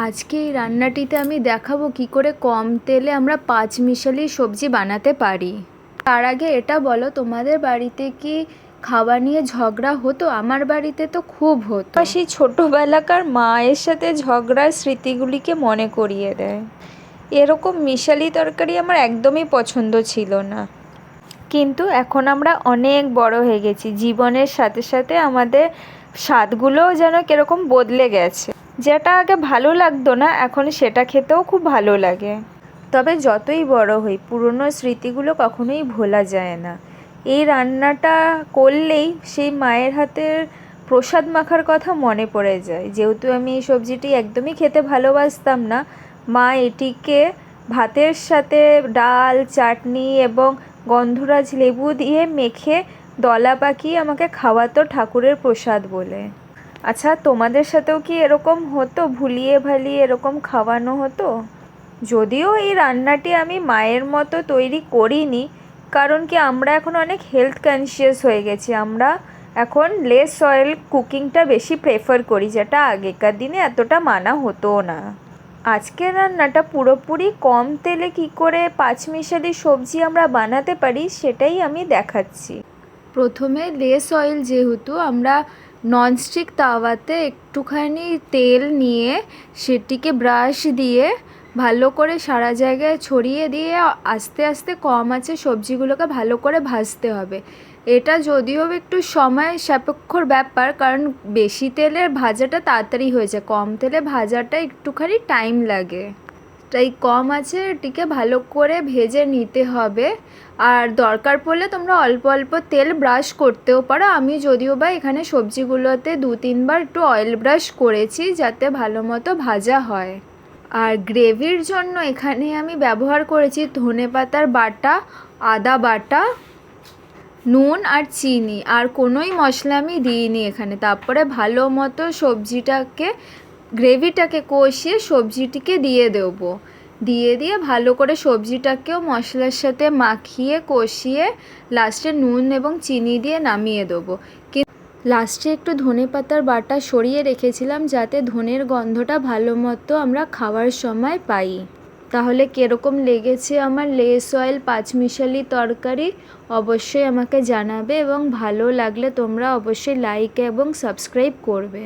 আজকে এই রান্নাটিতে আমি দেখাবো কি করে কম তেলে আমরা পাঁচমিশালি সবজি বানাতে পারি। তার আগে এটা বলো, তোমাদের বাড়িতে কি খাবার নিয়ে ঝগড়া হতো? আমার বাড়িতে তো খুব হতো। সেই ছোটোবেলাকার মায়ের সাথে ঝগড়ার স্মৃতিগুলিকে মনে করিয়ে দেয়। এরকম মিশালি তরকারি আমার একদমই পছন্দ ছিল না, কিন্তু এখন আমরা অনেক বড় হয়ে গেছি। জীবনের সাথে সাথে আমাদের স্বাদগুলোও যেন কীরকম বদলে গেছে। যেটা আগে ভালো লাগতো না, এখন সেটা খেতেও খুব ভালো লাগে। তবে যতই বড় হই, পুরনো স্মৃতিগুলো কখনোই ভোলা যায় না। এই রান্নাটা করলেই সেই মায়ের হাতের প্রসাদ মাখার কথা মনে পড়ে যায়। যেহেতু আমি এই সবজিটি একদমই খেতে ভালোবাসতাম না, মা এটিকে ভাতের সাথে ডাল, চাটনি এবং গন্ধরাজ লেবু দিয়ে মেখে দলা পাকিয়ে আমাকে খাওয়াতো ঠাকুরের প্রসাদ বলে। আচ্ছা, তোমাদের সাথেও কি এরকম হতো? ভুলিয়ে ভালিয়ে এরকম খাওয়ানো হতো? যদিও এই রান্নাটি আমি মায়ের মতো তৈরি করিনি, কারণ কি আমরা এখন অনেক হেলথ কনসিয়াস হয়ে গেছি। আমরা এখন লেস অয়েল কুকিংটা বেশি প্রেফার করি, যেটা আগেকার দিনে এতটা মানা হতো না। আজকের রান্নাটা পুরোপুরি কম তেলে কি করে পাঁচমিশালি সবজি আমরা বানাতে পারি সেটাই আমি দেখাচ্ছি। প্রথমে লেস অয়েল, যেহেতু আমরা ননস্টিক তাওয়াতে একটুখানি তেল নিয়ে সেটিকে ব্রাশ দিয়ে ভালো করে সারা জায়গায় ছড়িয়ে দিয়ে আস্তে আস্তে কম আঁচে সবজিগুলোকে ভালো করে ভাজতে হবে। এটা যদিও একটু সময় সাপেক্ষর ব্যাপার, কারণ বেশি তেলের ভাজাটা তাড়াতাড়ি হয়ে যায়, কম তেলে ভাজাটা একটুখানি টাইম লাগে। তাই কম আঁচে এটিকে ভালো করে ভেজে নিতে হবে। আর দরকার পড়লে তোমরা অল্প অল্প তেল ব্রাশ করতেও পারো। আমি যদিও বা এখানে সবজিগুলোতে 2-3 বার একটু অয়েল ব্রাশ করেছি, যাতে ভালো মতো ভাজা হয়। আর গ্রেভির জন্য এখানে আমি ব্যবহার করেছি ধনেপাতার বাটা, আদা বাটা, নুন আর চিনি, আর কোনোই মশলা আমি দিইনি এখানে। তারপরে ভালো মতো গ্রেভিটাকে কষিয়ে সবজিটিকে দিয়ে দেবো। দিয়ে ভালো করে সবজিটাকেও মশলার সাথে মাখিয়ে কষিয়ে লাস্টে নুন এবং চিনি দিয়ে নামিয়ে দেবো। লাস্টে একটু ধনেপাতার বাটা সরিয়ে রেখেছিলাম, যাতে ধনের গন্ধটা ভালো মতো আমরা খাওয়ার সময় পাই। তাহলে কীরকম লেগেছে আমার লেস অয়েল পাঁচমিশালি তরকারি অবশ্যই আমাকে জানাবে, এবং ভালো লাগলে তোমরা অবশ্যই লাইক এবং সাবস্ক্রাইব করবে।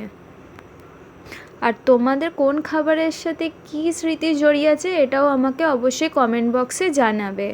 আর তোমাদের কোন খাবারের সাথে কী স্মৃতি জড়িয়ে আছে এটাও আমাকে অবশ্যই কমেন্ট বক্সে জানাবে।